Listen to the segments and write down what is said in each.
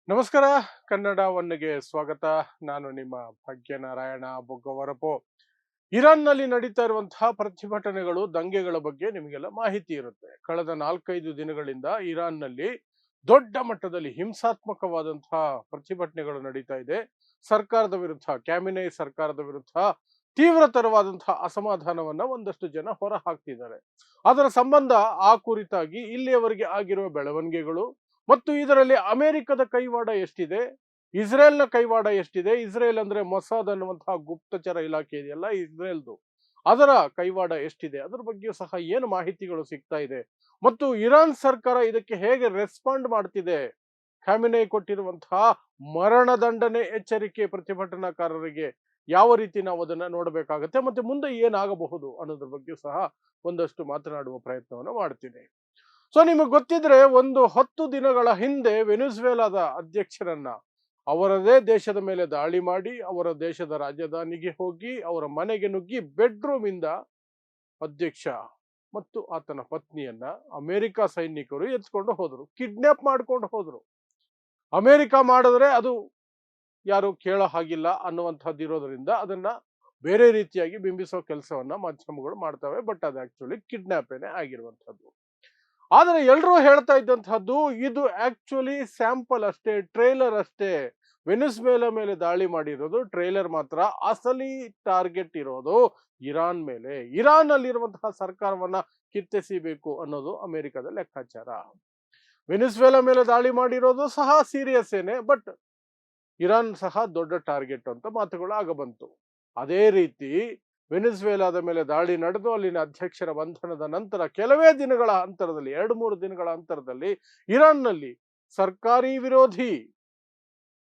ನಮಸ್ಕಾರ. ಕನ್ನಡ ಒನ್ನೆಗೆ ಸ್ವಾಗತ. ನಾನು ನಿಮ್ಮ ಭಾಗ್ಯನಾರಾಯಣ ಬೊಗ್ಗವರಪು. ಇರಾನ್ನಲ್ಲಿ ನಡೀತಾ ಇರುವಂತಹ ಪ್ರತಿಭಟನೆಗಳು, ದಂಗೆಗಳ ಬಗ್ಗೆ ನಿಮಗೆಲ್ಲ ಮಾಹಿತಿ ಇರುತ್ತೆ. ಕಳೆದ 4-5 ದಿನಗಳಿಂದ ಇರಾನ್ನಲ್ಲಿ ದೊಡ್ಡ ಮಟ್ಟದಲ್ಲಿ ಹಿಂಸಾತ್ಮಕವಾದಂತಹ ಪ್ರತಿಭಟನೆಗಳು ನಡೀತಾ ಇದೆ. ಸರ್ಕಾರದ ವಿರುದ್ಧ, ಕ್ಯಾಮಿನೈ ಸರ್ಕಾರದ ವಿರುದ್ಧ ತೀವ್ರತರವಾದಂತಹ ಅಸಮಾಧಾನವನ್ನ ಒಂದಷ್ಟು ಜನ ಹೊರ ಹಾಕ್ತಿದ್ದಾರೆ. ಅದರ ಸಂಬಂಧ ಆ ಕುರಿತಾಗಿ ಇಲ್ಲಿಯವರೆಗೆ ಆಗಿರುವ ಬೆಳವಣಿಗೆಗಳು ಮತ್ತು ಇದರಲ್ಲಿ ಅಮೆರಿಕದ ಕೈವಾಡ ಎಷ್ಟಿದೆ, ಇಸ್ರೇಲ್ನ ಕೈವಾಡ ಎಷ್ಟಿದೆ, ಇಸ್ರೇಲ್ ಅಂದ್ರೆ ಮೊಸಾದ್ ಅನ್ನುವಂತಹ ಗುಪ್ತಚರ ಇಲಾಖೆ ಇದೆಯಲ್ಲ ಇಸ್ರೇಲ್ದು, ಅದರ ಕೈವಾಡ ಎಷ್ಟಿದೆ, ಅದರ ಬಗ್ಗೆಯೂ ಸಹ ಏನು ಮಾಹಿತಿಗಳು ಸಿಗ್ತಾ ಇದೆ ಮತ್ತು ಇರಾನ್ ಸರ್ಕಾರ ಇದಕ್ಕೆ ಹೇಗೆ ರೆಸ್ಪಾಂಡ್ ಮಾಡ್ತಿದೆ, ಖಾಮಿನೈ ಕೊಟ್ಟಿರುವಂತಹ ಮರಣದಂಡನೆ ಎಚ್ಚರಿಕೆ ಪ್ರತಿಭಟನಾಕಾರರಿಗೆ ಯಾವ ರೀತಿ ನಾವು ಅದನ್ನ ನೋಡಬೇಕಾಗತ್ತೆ ಮತ್ತೆ ಮುಂದೆ ಏನಾಗಬಹುದು ಅನ್ನೋದ್ರ ಬಗ್ಗೆಯೂ ಸಹ ಒಂದಷ್ಟು ಮಾತನಾಡುವ ಪ್ರಯತ್ನವನ್ನು ಮಾಡ್ತೀನಿ. ಸೊ ನಿಮಗೆ ಗೊತ್ತಿದ್ರೆ ಒಂದು 10 ದಿನಗಳ ಹಿಂದೆ ವೆನಿಜುವೆಲಾದ ಅಧ್ಯಕ್ಷರನ್ನ ಅವರದೇ ದೇಶದ ಮೇಲೆ ದಾಳಿ ಮಾಡಿ ಅವರ ದೇಶದ ರಾಜಧಾನಿಗೆ ಹೋಗಿ ಅವರ ಮನೆಗೆ ನುಗ್ಗಿ ಬೆಡ್ರೂಮ್ ಇಂದ ಅಧ್ಯಕ್ಷ ಮತ್ತು ಆತನ ಪತ್ನಿಯನ್ನ ಅಮೆರಿಕ ಸೈನಿಕರು ಎತ್ಕೊಂಡು ಹೋದ್ರು, ಕಿಡ್ನಾಪ್ ಮಾಡ್ಕೊಂಡು ಹೋದ್ರು. ಅಮೆರಿಕ ಮಾಡಿದ್ರೆ ಅದು ಯಾರು ಕೇಳೋ ಹಾಗಿಲ್ಲ ಅನ್ನುವಂಥದ್ದು ಇರೋದ್ರಿಂದ ಅದನ್ನ ಬೇರೆ ರೀತಿಯಾಗಿ ಬಿಂಬಿಸೋ ಕೆಲಸವನ್ನ ಮಾಧ್ಯಮಗಳು ಮಾಡ್ತವೆ. ಬಟ್ ಅದು ಆಕ್ಚುಲಿ ಕಿಡ್ನಾಪೇನೆ ಆಗಿರುವಂಥದ್ದು. ಆದರೆ ಎಲ್ಲರೂ ಹೇಳ್ತಾ ಇದ್ದಂತಹದ್ದು ಇದು ಆಕ್ಚುಲಿ ಸ್ಯಾಂಪಲ್ ಅಷ್ಟೇ, ಟ್ರೇಲರ್ ಅಷ್ಟೇ. ವೆನಿಸ್ವೇಲಾ ಮೇಲೆ ದಾಳಿ ಮಾಡಿರೋದು ಟ್ರೇಲರ್ ಮಾತ್ರ. ಅಸಲಿ ಟಾರ್ಗೆಟ್ ಇರೋದು ಇರಾನ್ ಮೇಲೆ. ಇರಾನ್ ಅಲ್ಲಿರುವಂತಹ ಸರ್ಕಾರವನ್ನ ಕಿತ್ತೆಸಿಬೇಕು ಅನ್ನೋದು ಅಮೆರಿಕದ ಲೆಕ್ಕಾಚಾರ. ವೆನಿಸ್ವೇಲಾ ಮೇಲೆ ದಾಳಿ ಮಾಡಿರೋದು ಸಹ ಸೀರಿಯಸ್ ಏನೆ, ಬಟ್ ಇರಾನ್ ಸಹ ದೊಡ್ಡ ಟಾರ್ಗೆಟ್ ಅಂತ ಮಾತುಗಳು ಆಗ ಬಂತು. ಅದೇ ರೀತಿ ವೆನಿಜುವೆಲಾದ ಮೇಲೆ ದಾಳಿ ನಡೆದು ಅಲ್ಲಿನ ಅಧ್ಯಕ್ಷರ ಬಂಧನದ ನಂತರ ಕೆಲವೇ ದಿನಗಳ ಅಂತರದಲ್ಲಿ, 2-3 ದಿನಗಳ ಅಂತರದಲ್ಲಿ ಇರಾನ್ನಲ್ಲಿ ಸರ್ಕಾರಿ ವಿರೋಧಿ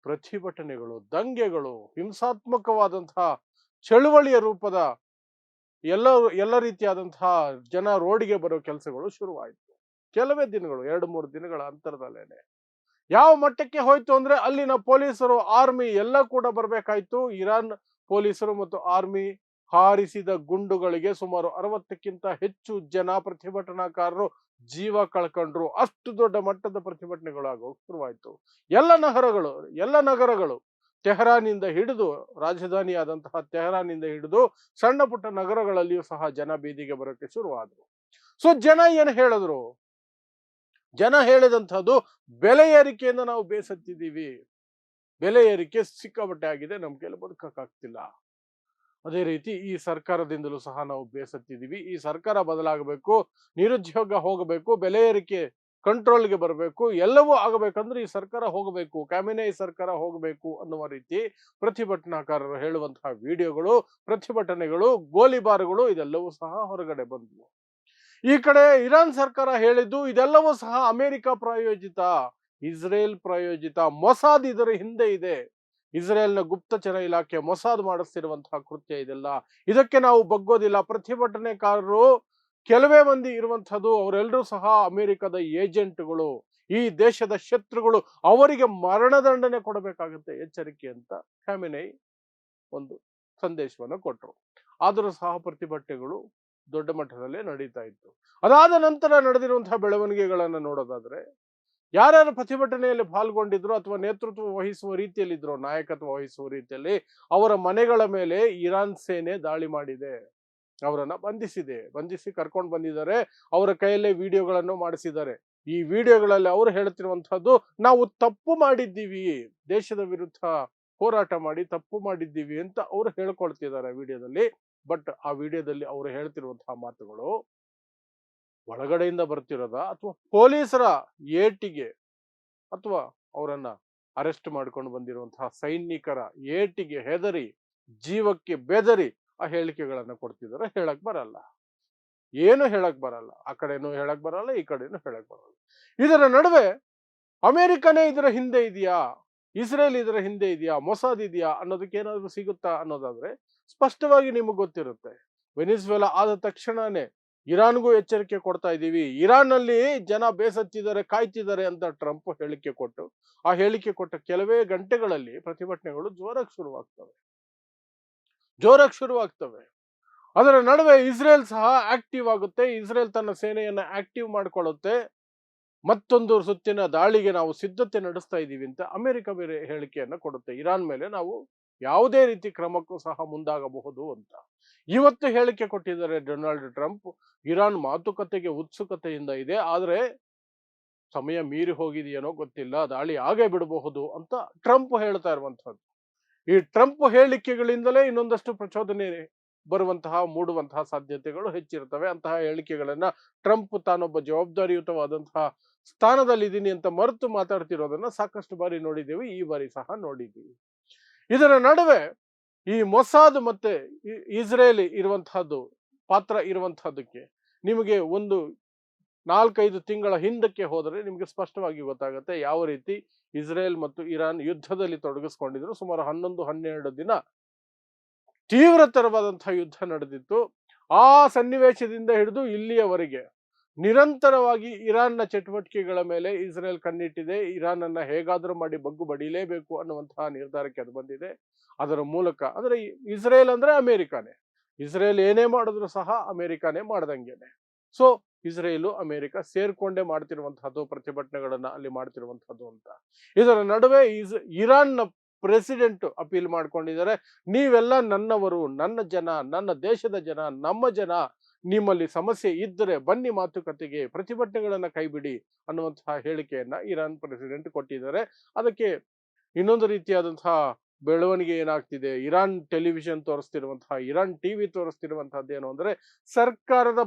ಪ್ರತಿಭಟನೆಗಳು, ದಂಗೆಗಳು, ಹಿಂಸಾತ್ಮಕವಾದಂತಹ ಚಳುವಳಿಯ ರೂಪದ ಎಲ್ಲ ಎಲ್ಲ ರೀತಿಯಾದಂತಹ ಜನ ರೋಡಿಗೆ ಬರೋ ಕೆಲಸಗಳು ಶುರುವಾಯಿತು. ಕೆಲವೇ ದಿನಗಳು, 2-3 ದಿನಗಳ ಅಂತರದಲ್ಲೇನೆ ಯಾವ ಮಟ್ಟಕ್ಕೆ ಹೋಯ್ತು ಅಂದ್ರೆ ಅಲ್ಲಿನ ಪೊಲೀಸರು, ಆರ್ಮಿ ಎಲ್ಲ ಕೂಡ ಬರಬೇಕಾಯ್ತು. ಇರಾನ್ ಪೊಲೀಸರು ಮತ್ತು ಆರ್ಮಿ ಹಾರಿಸಿದ ಗುಂಡುಗಳಿಗೆ ಸುಮಾರು 60ಕ್ಕಿಂತ ಹೆಚ್ಚು ಜನ ಪ್ರತಿಭಟನಾಕಾರರು ಜೀವ ಕಳ್ಕೊಂಡ್ರು. ಅಷ್ಟು ದೊಡ್ಡ ಮಟ್ಟದ ಪ್ರತಿಭಟನೆಗಳಾಗೋಕ್ ಶುರುವಾಯ್ತು. ಎಲ್ಲ ನಗರಗಳು ತೆಹರಾನಿಂದ ಹಿಡಿದು, ರಾಜಧಾನಿಯಾದಂತಹ ತೆಹರಾನಿಂದ ಹಿಡಿದು ಸಣ್ಣ ಪುಟ್ಟ ನಗರಗಳಲ್ಲಿಯೂ ಸಹ ಜನ ಬೀದಿಗೆ ಬರೋಕೆ ಶುರುವಾದ್ರು. ಸೊ ಜನ ಏನು ಹೇಳಿದ್ರು? ಜನ ಹೇಳಿದಂಥದ್ದು ಬೆಲೆ ಏರಿಕೆಯಿಂದ ನಾವು ಬೇಸತ್ತಿದ್ದೀವಿ, ಬೆಲೆ ಏರಿಕೆ ಸಿಕ್ಕಾಪಟ್ಟೆ ಆಗಿದೆ, ನಮ್ ಕೈಲಿ ಬದುಕಕ್ಕಾಗ್ತಿಲ್ಲ. ಅದೇ ರೀತಿ ಈ ಸರ್ಕಾರದಿಂದಲೂ ಸಹ ನಾವು ಬೇಸತ್ತಿದ್ದೀವಿ, ಈ ಸರ್ಕಾರ ಬದಲಾಗಬೇಕು, ನಿರುದ್ಯೋಗ ಹೋಗಬೇಕು, ಬೆಲೆ ಏರಿಕೆ ಕಂಟ್ರೋಲ್ಗೆ ಬರಬೇಕು, ಎಲ್ಲವೂ ಆಗಬೇಕಂದ್ರೆ ಈ ಸರ್ಕಾರ ಹೋಗಬೇಕು, ಕ್ಯಾಮಿನೈ ಸರ್ಕಾರ ಹೋಗಬೇಕು ಅನ್ನುವ ರೀತಿ ಪ್ರತಿಭಟನಾಕಾರರು ಹೇಳುವಂತಹ ವಿಡಿಯೋಗಳು, ಪ್ರತಿಭಟನೆಗಳು, ಗೋಲಿಬಾರುಗಳು ಇದೆಲ್ಲವೂ ಸಹ ಹೊರಗಡೆ ಬಂದವು. ಈ ಕಡೆ ಇರಾನ್ ಸರ್ಕಾರ ಹೇಳಿದ್ದು ಇದೆಲ್ಲವೂ ಸಹ ಅಮೆರಿಕ ಪ್ರಾಯೋಜಿತ, ಇಸ್ರೇಲ್ ಪ್ರಾಯೋಜಿತ, ಮೊಸಾದ್ ಇದರ ಹಿಂದೆ ಇದೆ. ಇಸ್ರೇಲ್ನ ಗುಪ್ತಚರ ಇಲಾಖೆ ಮೊಸಾದ್ ಮಾಡಿಸ್ತಿರುವಂತಹ ಕೃತ್ಯ ಇದೆಲ್ಲ, ಇದಕ್ಕೆ ನಾವು ಬಗ್ಗೋದಿಲ್ಲ. ಪ್ರತಿಭಟನೆಕಾರರು ಕೆಲವೇ ಮಂದಿ ಇರುವಂತಹದ್ದು, ಅವರೆಲ್ಲರೂ ಸಹ ಅಮೆರಿಕದ ಏಜೆಂಟ್ಗಳು, ಈ ದೇಶದ ಶತ್ರುಗಳು, ಅವರಿಗೆ ಮರಣದಂಡನೆ ಕೊಡಬೇಕಾಗುತ್ತೆ ಎಚ್ಚರಿಕೆ ಅಂತ ಖಾಮೆನೈ ಒಂದು ಸಂದೇಶವನ್ನು ಕೊಟ್ಟರು. ಆದರೂ ಸಹ ಪ್ರತಿಭಟನೆಗಳು ದೊಡ್ಡ ಮಟ್ಟದಲ್ಲೇ ನಡೀತಾ ಇತ್ತು. ಅದಾದ ನಂತರ ನಡೆದಿರುವಂತಹ ಬೆಳವಣಿಗೆಗಳನ್ನು ನೋಡೋದಾದ್ರೆ, ಯಾರ್ಯಾರು ಪ್ರತಿಭಟನೆಯಲ್ಲಿ ಪಾಲ್ಗೊಂಡಿದ್ರು ಅಥವಾ ನೇತೃತ್ವ ವಹಿಸುವ ರೀತಿಯಲ್ಲಿದ್ರು, ನಾಯಕತ್ವ ವಹಿಸುವ ರೀತಿಯಲ್ಲಿ, ಅವರ ಮನೆಗಳ ಮೇಲೆ ಇರಾನ್ ಸೇನೆ ದಾಳಿ ಮಾಡಿದೆ, ಅವರನ್ನ ಬಂಧಿಸಿ ಕರ್ಕೊಂಡು ಬಂದಿದ್ದಾರೆ. ಅವರ ಕೈಯಲ್ಲೇ ವಿಡಿಯೋಗಳನ್ನು ಮಾಡಿಸಿದ್ದಾರೆ. ಈ ವಿಡಿಯೋಗಳಲ್ಲಿ ಅವರು ಹೇಳ್ತಿರುವಂತಹದ್ದು, ನಾವು ತಪ್ಪು ಮಾಡಿದ್ದೀವಿ, ದೇಶದ ವಿರುದ್ಧ ಹೋರಾಟ ಮಾಡಿ ತಪ್ಪು ಮಾಡಿದ್ದೀವಿ ಅಂತ ಅವರು ಹೇಳ್ಕೊಳ್ತಿದ್ದಾರೆ ವಿಡಿಯೋದಲ್ಲಿ. ಬಟ್ ಆ ವಿಡಿಯೋದಲ್ಲಿ ಅವರು ಹೇಳ್ತಿರುವಂತಹ ಮಾತುಗಳು ಒಳಗಡೆಯಿಂದ ಬರ್ತಿರೋದ ಅಥವಾ ಪೊಲೀಸರ ಏಟಿಗೆ ಅಥವಾ ಅವರನ್ನ ಅರೆಸ್ಟ್ ಮಾಡ್ಕೊಂಡು ಬಂದಿರುವಂತಹ ಸೈನಿಕರ ಏಟಿಗೆ ಹೆದರಿ, ಜೀವಕ್ಕೆ ಬೆದರಿ ಆ ಹೇಳಿಕೆಗಳನ್ನ ಕೊಡ್ತಿದ್ದಾರೆ? ಹೇಳಕ್ ಬರಲ್ಲ, ಏನು ಹೇಳಕ್ ಬರಲ್ಲ. ಆ ಕಡೆನೂ ಹೇಳಕ್ ಬರಲ್ಲ, ಈ ಕಡೆನೂ ಹೇಳಕ್ ಬರಲ್ಲ. ಇದರ ನಡುವೆ ಅಮೆರಿಕನೇ ಇದರ ಹಿಂದೆ ಇದೆಯಾ, ಇಸ್ರೇಲ್ ಇದರ ಹಿಂದೆ ಇದೆಯಾ, ಮೊಸಾದ್ ಇದೆಯಾ ಅನ್ನೋದಕ್ಕೆ ಏನಾದ್ರು ಸಿಗುತ್ತಾ ಅನ್ನೋದಾದ್ರೆ ಸ್ಪಷ್ಟವಾಗಿ ನಿಮಗೆ ಗೊತ್ತಿರುತ್ತೆ. ವೆನಿಜುವೆಲಾ ಆದ ತಕ್ಷಣನೇ ಇರಾನ್ಗೂ ಎಚ್ಚರಿಕೆ ಕೊಡ್ತಾ ಇದ್ದೀವಿ, ಇರಾನ್ ನಲ್ಲಿ ಜನ ಬೇಸತ್ತಿದ್ದಾರೆ, ಕಾಯ್ತಿದ್ದಾರೆ ಅಂತ ಟ್ರಂಪ್ ಹೇಳಿಕೆ ಕೊಟ್ಟು, ಆ ಹೇಳಿಕೆ ಕೊಟ್ಟ ಕೆಲವೇ ಗಂಟೆಗಳಲ್ಲಿ ಪ್ರತಿಭಟನೆಗಳು ಜೋರಾಗಿ ಶುರುವಾಗ್ತವೆ. ಅದರ ನಡುವೆ ಇಸ್ರೇಲ್ ಸಹ ಆಕ್ಟಿವ್ ಆಗುತ್ತೆ, ಇಸ್ರೇಲ್ ತನ್ನ ಸೇನೆಯನ್ನ ಆಕ್ಟಿವ್ ಮಾಡ್ಕೊಳ್ಳುತ್ತೆ. ಮತ್ತೊಂದು ಸುತ್ತಿನ ದಾಳಿಗೆ ನಾವು ಸಿದ್ಧತೆ ನಡೆಸ್ತಾ ಇದ್ದೀವಿ ಅಂತ ಅಮೆರಿಕ ಬೇರೆ ಹೇಳಿಕೆಯನ್ನ ಕೊಡುತ್ತೆ. ಇರಾನ್ ಮೇಲೆ ನಾವು ಯಾವುದೇ ರೀತಿ ಕ್ರಮಕ್ಕೂ ಸಹ ಮುಂದಾಗಬಹುದು ಅಂತ. ಇವತ್ತು ಹೇಳಿಕೆ ಕೊಟ್ಟಿದ್ದಾರೆ ಡೊನಾಲ್ಡ್ ಟ್ರಂಪ್. ಇರಾನ್ ಮಾತುಕತೆಗೆ ಉತ್ಸುಕತೆಯಿಂದ ಇದೆ, ಆದ್ರೆ ಸಮಯ ಮೀರಿ ಹೋಗಿದೆಯೇನೋ ಗೊತ್ತಿಲ್ಲ, ದಾಳಿ ಆಗೇ ಬಿಡಬಹುದು ಅಂತ ಟ್ರಂಪ್ ಹೇಳ್ತಾ ಇರುವಂತಹದ್ದು. ಈ ಟ್ರಂಪ್ ಹೇಳಿಕೆಗಳಿಂದಲೇ ಇನ್ನೊಂದಷ್ಟು ಪ್ರಚೋದನೆ ಮೂಡುವಂತಹ ಸಾಧ್ಯತೆಗಳು ಹೆಚ್ಚಿರ್ತವೆ. ಅಂತಹ ಹೇಳಿಕೆಗಳನ್ನ ಟ್ರಂಪ್ ತಾನೊಬ್ಬ ಜವಾಬ್ದಾರಿಯುತವಾದಂತಹ ಸ್ಥಾನದಲ್ಲಿದ್ದೀನಿ ಅಂತ ಮರೆತು ಮಾತಾಡ್ತಿರೋದನ್ನ ಸಾಕಷ್ಟು ಬಾರಿ ನೋಡಿದ್ದೇವೆ, ಈ ಬಾರಿ ಸಹ ನೋಡಿದ್ದೀವಿ. ಇದರ ನಡುವೆ ಈ ಮೊಸಾದ್ ಮತ್ತೆ ಇಸ್ರೇಲ್ ಇರುವಂತಹದ್ದು ಪಾತ್ರ ಇರುವಂತಹದ್ದಕ್ಕೆ ನಿಮಗೆ ಒಂದು 4-5 ತಿಂಗಳ ಹಿಂದಕ್ಕೆ ಹೋದರೆ ನಿಮಗೆ ಸ್ಪಷ್ಟವಾಗಿ ಗೊತ್ತಾಗುತ್ತೆ ಯಾವ ರೀತಿ ಇಸ್ರೇಲ್ ಮತ್ತು ಇರಾನ್ ಯುದ್ಧದಲ್ಲಿ ತೊಡಗಿಸ್ಕೊಂಡಿದ್ರು. ಸುಮಾರು 11-12 ದಿನ ತೀವ್ರತರವಾದಂತಹ ಯುದ್ಧ ನಡೆದಿತ್ತು. ಆ ಸನ್ನಿವೇಶದಿಂದ ಹಿಡಿದು ಇಲ್ಲಿಯವರೆಗೆ ನಿರಂತರವಾಗಿ ಇರಾನ್ನ ಚಟುವಟಿಕೆಗಳ ಮೇಲೆ ಇಸ್ರೇಲ್ ಕಣ್ಣಿಟ್ಟಿದೆ. ಇರಾನ್ ಅನ್ನ ಹೇಗಾದ್ರೂ ಮಾಡಿ ಬಗ್ಗು ಬಡಿಲೇಬೇಕು ಅನ್ನುವಂತಹ ನಿರ್ಧಾರಕ್ಕೆ ಅದು ಬಂದಿದೆ. ಅದರ ಮೂಲಕ ಅಂದ್ರೆ ಇಸ್ರೇಲ್ ಅಂದ್ರೆ ಅಮೆರಿಕಾನೇ, ಇಸ್ರೇಲ್ ಏನೇ ಮಾಡಿದ್ರು ಸಹ ಅಮೆರಿಕಾನೇ ಮಾಡ್ದಂಗೆನೆ. ಸೊ ಇಸ್ರೇಲು ಅಮೆರಿಕ ಸೇರ್ಕೊಂಡೇ ಮಾಡ್ತಿರುವಂತಹದ್ದು ಪ್ರತಿಭಟನೆಗಳನ್ನ ಅಲ್ಲಿ ಮಾಡ್ತಿರುವಂತಹದ್ದು ಅಂತ. ಇದರ ನಡುವೆ ಇರಾನ್ನ ಪ್ರೆಸಿಡೆಂಟ್ ಅಪೀಲ್ ಮಾಡ್ಕೊಂಡಿದ್ದಾರೆ, ನೀವೆಲ್ಲ ನನ್ನವರು, ನನ್ನ ಜನ, ನನ್ನ ದೇಶದ ಜನ, ನಮ್ಮ ಜನ, ನಿಮ್ಮಲ್ಲಿ ಸಮಸ್ಯೆ ಇದ್ದರೆ ಬನ್ನಿ ಮಾತುಕತೆಗೆ, ಪ್ರತಿಭಟನೆಗಳನ್ನ ಕೈಬಿಡಿ ಅನ್ನುವಂತಹ ಹೇಳಿಕೆಯನ್ನ ಇರಾನ್ ಪ್ರೆಸಿಡೆಂಟ್ ಕೊಟ್ಟಿದ್ದಾರೆ. ಅದಕ್ಕೆ ಇನ್ನೊಂದು ರೀತಿಯಾದಂತಹ ಬೆಳವಣಿಗೆ ಏನಾಗ್ತಿದೆ, ಇರಾನ್ ಟೆಲಿವಿಷನ್ ತೋರಿಸ್ತಿರುವಂತಹ, ಇರಾನ್ ಟಿವಿ ತೋರಿಸ್ತಿರುವಂತಹದ್ದು ಏನು ಅಂದ್ರೆ ಸರ್ಕಾರದ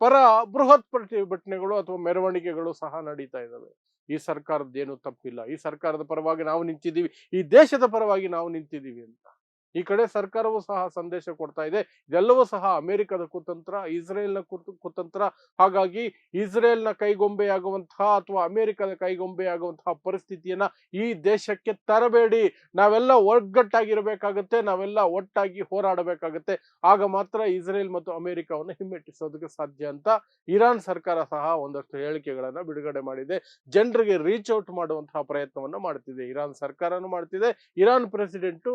ಪರ ಬೃಹತ್ ಪ್ರತಿಭಟನೆಗಳು ಅಥವಾ ಮೆರವಣಿಗೆಗಳು ಸಹ ನಡೀತಾ ಇದ್ದಾವೆ. ಈ ಸರ್ಕಾರದ್ದೇನು ತಪ್ಪಿಲ್ಲ, ಈ ಸರ್ಕಾರದ ಪರವಾಗಿ ನಾವು ನಿಂತಿದ್ದೀವಿ, ಈ ದೇಶದ ಪರವಾಗಿ ನಾವು ನಿಂತಿದ್ದೀವಿ ಅಂತ. ಈ ಕಡೆ ಸರ್ಕಾರವೂ ಸಹ ಸಂದೇಶ ಕೊಡ್ತಾ ಇದೆ, ಇದೆಲ್ಲವೂ ಸಹ ಅಮೆರಿಕದ ಕುತಂತ್ರ, ಇಸ್ರೇಲ್ನ ಕುತಂತ್ರ. ಹಾಗಾಗಿ ಇಸ್ರೇಲ್ನ ಕೈಗೊಂಬೆಯಾಗುವಂತಹ ಅಥವಾ ಅಮೆರಿಕದ ಕೈಗೊಂಬೆಯಾಗುವಂತಹ ಪರಿಸ್ಥಿತಿಯನ್ನ ಈ ದೇಶಕ್ಕೆ ತರಬೇಡಿ, ನಾವೆಲ್ಲ ಒಗ್ಗಟ್ಟಾಗಿರ್ಬೇಕಾಗತ್ತೆ, ನಾವೆಲ್ಲ ಒಟ್ಟಾಗಿ ಹೋರಾಡಬೇಕಾಗತ್ತೆ, ಆಗ ಮಾತ್ರ ಇಸ್ರೇಲ್ ಮತ್ತು ಅಮೆರಿಕವನ್ನು ಹಿಮ್ಮೆಟ್ಟಿಸೋದಕ್ಕೆ ಸಾಧ್ಯ ಅಂತ ಇರಾನ್ ಸರ್ಕಾರ ಸಹ ಒಂದಷ್ಟು ಹೇಳಿಕೆಗಳನ್ನ ಬಿಡುಗಡೆ ಮಾಡಿದೆ. ಜನರಿಗೆ ರೀಚ್ ಔಟ್ ಮಾಡುವಂತಹ ಪ್ರಯತ್ನವನ್ನ ಮಾಡ್ತಿದೆ, ಇರಾನ್ ಸರ್ಕಾರನು ಮಾಡ್ತಿದೆ. ಇರಾನ್ ಪ್ರೆಸಿಡೆಂಟು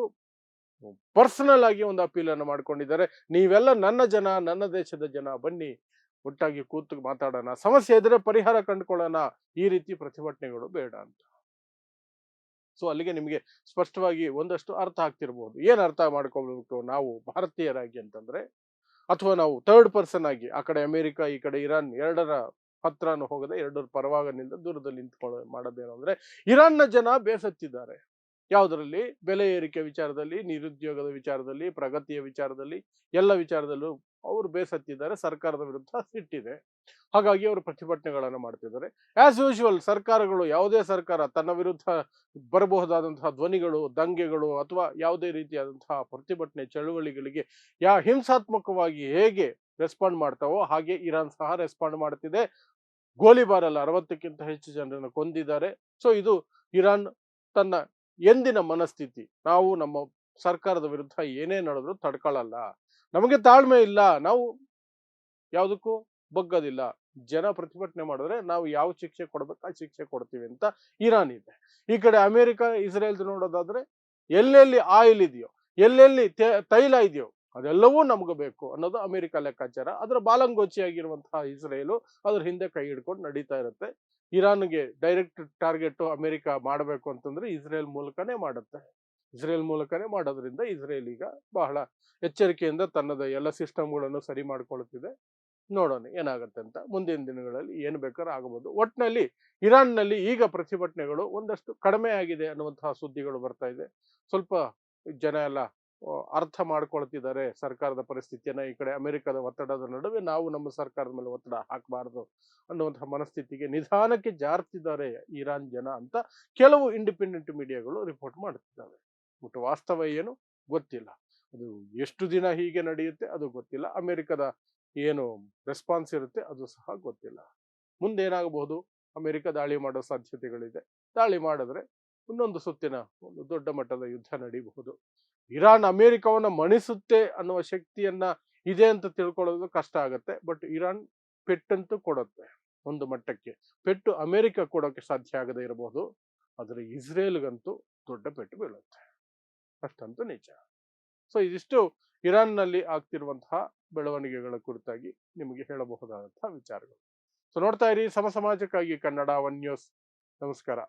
ಪರ್ಸನಲ್ ಆಗಿ ಒಂದು ಅಪೀಲ್ ಅನ್ನು ಮಾಡ್ಕೊಂಡಿದ್ದಾರೆ, ನೀವೆಲ್ಲ ನನ್ನ ಜನ, ನನ್ನ ದೇಶದ ಜನ, ಬನ್ನಿ ಒಟ್ಟಾಗಿ ಕೂತು ಮಾತಾಡೋಣ, ಸಮಸ್ಯೆ ಇದ್ರೆ ಪರಿಹಾರ ಕಂಡುಕೊಳ್ಳೋಣ, ಈ ರೀತಿ ಪ್ರತಿಭಟನೆಗಳು ಬೇಡ ಅಂತ. ಸೊ ಅಲ್ಲಿಗೆ ನಿಮಗೆ ಸ್ಪಷ್ಟವಾಗಿ ಒಂದಷ್ಟು ಅರ್ಥ ಆಗ್ತಿರ್ಬೋದು. ಏನ್ ಅರ್ಥ ಮಾಡ್ಕೊಳ್ಬೇಕು ನಾವು ಭಾರತೀಯರಾಗಿ ಅಂತಂದ್ರೆ, ಅಥವಾ ನಾವು ಥರ್ಡ್ ಪರ್ಸನ್ ಆಗಿ ಆ ಕಡೆ ಅಮೆರಿಕ ಈ ಕಡೆ ಇರಾನ್ ಎರಡರ ಹತ್ರನೂ ಹೋಗದೆ ಎರಡರ ಪರವಾಗಿನಿಂದ ದೂರದಲ್ಲಿ ನಿಂತ್ಕೊಳ್ಳೋ ಮಾಡೋದೇನು ಅಂದ್ರೆ, ಇರಾನ್ನ ಜನ ಬೇಸತ್ತಿದ್ದಾರೆ. ಯಾವುದರಲ್ಲಿ? ಬೆಲೆ ಏರಿಕೆ ವಿಚಾರದಲ್ಲಿ, ನಿರುದ್ಯೋಗದ ವಿಚಾರದಲ್ಲಿ, ಪ್ರಗತಿಯ ವಿಚಾರದಲ್ಲಿ, ಎಲ್ಲ ವಿಚಾರದಲ್ಲೂ ಅವರು ಬೇಸತ್ತಿದ್ದಾರೆ. ಸರ್ಕಾರದ ವಿರುದ್ಧ ಸಿಟ್ಟಿದೆ, ಹಾಗಾಗಿ ಅವರು ಪ್ರತಿಭಟನೆಗಳನ್ನು ಮಾಡ್ತಿದ್ದಾರೆ. ಆಸ್ ಯೂಶುವಲ್ ಸರ್ಕಾರಗಳು, ಯಾವುದೇ ಸರ್ಕಾರ ತನ್ನ ವಿರುದ್ಧ ಬರಬಹುದಾದಂತಹ ಧ್ವನಿಗಳು, ದಂಗೆಗಳು ಅಥವಾ ಯಾವುದೇ ರೀತಿಯಾದಂತಹ ಪ್ರತಿಭಟನೆ ಚಳುವಳಿಗಳಿಗೆ ಹಿಂಸಾತ್ಮಕವಾಗಿ ಹೇಗೆ ರೆಸ್ಪಾಂಡ್ ಮಾಡ್ತಾವೋ ಹಾಗೆ ಇರಾನ್ ಸಹ ರೆಸ್ಪಾಂಡ್ ಮಾಡ್ತಿದೆ. ಗೋಲಿಬಾರಲ್ಲಿ 60ಕ್ಕಿಂತ ಹೆಚ್ಚು ಜನರನ್ನು ಕೊಂದಿದ್ದಾರೆ. ಸೊ ಇದು ಇರಾನ್ ತನ್ನ ಎಂದಿನ ಮನಸ್ಥಿತಿ, ನಾವು ನಮ್ಮ ಸರ್ಕಾರದ ವಿರುದ್ಧ ಏನೇ ನಡೆದ್ರು ತಡ್ಕೊಳ್ಳಲ್ಲ, ನಮಗೆ ತಾಳ್ಮೆ ಇಲ್ಲ, ನಾವು ಯಾವುದಕ್ಕೂ ಬಗ್ಗದಿಲ್ಲ, ಜನ ಪ್ರತಿಭಟನೆ ಮಾಡಿದ್ರೆ ನಾವು ಯಾವ ಶಿಕ್ಷೆ ಕೊಡ್ಬೇಕು ಆ ಶಿಕ್ಷೆ ಕೊಡ್ತೀವಿ ಅಂತ ಇರಾನ್ ಇದೆ. ಈ ಕಡೆ ಅಮೆರಿಕ ಇಸ್ರೇಲ್ ನೋಡೋದಾದ್ರೆ, ಎಲ್ಲೆಲ್ಲಿ ಆಯಿಲ್ ಇದೆಯೋ, ಎಲ್ಲೆಲ್ಲಿ ತೈಲ ಇದೆಯೋ ಅದೆಲ್ಲವೂ ನಮ್ಗೆ ಬೇಕು ಅನ್ನೋದು ಅಮೆರಿಕ ಲೆಕ್ಕಾಚಾರ. ಅದರ ಬಾಲಂಗೋಚಿಯಾಗಿರುವಂತಹ ಇಸ್ರೇಲು ಅದ್ರ ಹಿಂದೆ ಕೈ ಹಿಡ್ಕೊಂಡು ನಡೀತಾ ಇರುತ್ತೆ. ಇರಾನ್ಗೆ ಡೈರೆಕ್ಟ್ ಟಾರ್ಗೆಟ್ ಅಮೆರಿಕ ಮಾಡಬೇಕು ಅಂತಂದ್ರೆ ಇಸ್ರೇಲ್ ಮೂಲಕನೇ ಮಾಡುತ್ತೆ. ಇಸ್ರೇಲ್ ಮೂಲಕನೇ ಮಾಡೋದ್ರಿಂದ ಇಸ್ರೇಲ್ ಈಗ ಬಹಳ ಎಚ್ಚರಿಕೆಯಿಂದ ತನ್ನದ ಎಲ್ಲ ಸಿಸ್ಟಮ್ಗಳನ್ನು ಸರಿ ಮಾಡ್ಕೊಳ್ತಿದೆ. ನೋಡೋಣ ಏನಾಗುತ್ತೆ ಅಂತ. ಮುಂದಿನ ದಿನಗಳಲ್ಲಿ ಏನು ಬೇಕಾದ್ರೂ ಆಗಬಹುದು. ಒಟ್ಟಿನಲ್ಲಿ ಇರಾನ್ನಲ್ಲಿ ಈಗ ಪ್ರತಿಭಟನೆಗಳು ಒಂದಷ್ಟು ಕಡಿಮೆ ಆಗಿದೆ ಅನ್ನುವಂತಹ ಸುದ್ದಿಗಳು ಬರ್ತಾ ಇದೆ. ಸ್ವಲ್ಪ ಜನ ಎಲ್ಲ ಅರ್ಥ ಮಾಡ್ಕೊಳ್ತಿದ್ದಾರೆ ಸರ್ಕಾರದ ಪರಿಸ್ಥಿತಿಯನ್ನ. ಈ ಕಡೆ ಅಮೆರಿಕದ ಒತ್ತಡದ ನಡುವೆ ನಾವು ನಮ್ಮ ಸರ್ಕಾರದ ಮೇಲೆ ಒತ್ತಡ ಹಾಕಬಾರದು ಅನ್ನುವಂತಹ ಮನಸ್ಥಿತಿಗೆ ನಿಧಾನಕ್ಕೆ ಜಾರ್ತಿದ್ದಾರೆ ಇರಾನ್ ಜನ ಅಂತ ಕೆಲವು ಇಂಡಿಪೆಂಡೆಂಟ್ ಮೀಡಿಯಾಗಳು ರಿಪೋರ್ಟ್ ಮಾಡ್ತಿದ್ದಾವೆ. ಬಟ್ ವಾಸ್ತವ ಏನು ಗೊತ್ತಿಲ್ಲ, ಅದು ಎಷ್ಟು ದಿನ ಹೀಗೆ ನಡೆಯುತ್ತೆ ಅದು ಗೊತ್ತಿಲ್ಲ, ಅಮೆರಿಕದ ಏನು ರೆಸ್ಪಾನ್ಸ್ ಇರುತ್ತೆ ಅದು ಸಹ ಗೊತ್ತಿಲ್ಲ. ಮುಂದೇನಾಗಬಹುದು? ಅಮೆರಿಕ ದಾಳಿ ಮಾಡೋ ಸಾಧ್ಯತೆಗಳಿದೆ. ದಾಳಿ ಮಾಡಿದ್ರೆ ಇನ್ನೊಂದು ಸುತ್ತಿನ ಒಂದು ದೊಡ್ಡ ಮಟ್ಟದ ಯುದ್ಧ ನಡೀಬಹುದು. ಇರಾನ್ ಅಮೆರಿಕವನ್ನ ಮಣಿಸುತ್ತೆ ಅನ್ನುವ ಶಕ್ತಿಯನ್ನ ಇದೆ ಅಂತ ತಿಳ್ಕೊಳ್ಳೋದು ಕಷ್ಟ ಆಗತ್ತೆ. ಬಟ್ ಇರಾನ್ ಪೆಟ್ಟಂತೂ ಕೊಡುತ್ತೆ ಒಂದು ಮಟ್ಟಕ್ಕೆ. ಪೆಟ್ಟು ಅಮೆರಿಕ ಕೊಡೋಕೆ ಸಾಧ್ಯ ಆಗದೆ ಇರಬಹುದು, ಆದ್ರೆ ಇಸ್ರೇಲ್ಗಂತೂ ದೊಡ್ಡ ಪೆಟ್ಟು ಬೀಳುತ್ತೆ, ಅಷ್ಟಂತೂ ನಿಜ. ಸೊ ಇದಿಷ್ಟು ಇರಾನ್ನಲ್ಲಿ ಆಗ್ತಿರುವಂತಹ ಬೆಳವಣಿಗೆಗಳ ಕುರಿತಾಗಿ ನಿಮಗೆ ಹೇಳಬಹುದಾದಂತಹ ವಿಚಾರಗಳು. ಸೊ ನೋಡ್ತಾ ಇರಿ ಸಮಾಜಕ್ಕಾಗಿ ಕನ್ನಡ 1 ನ್ಯೂಸ್. ನಮಸ್ಕಾರ.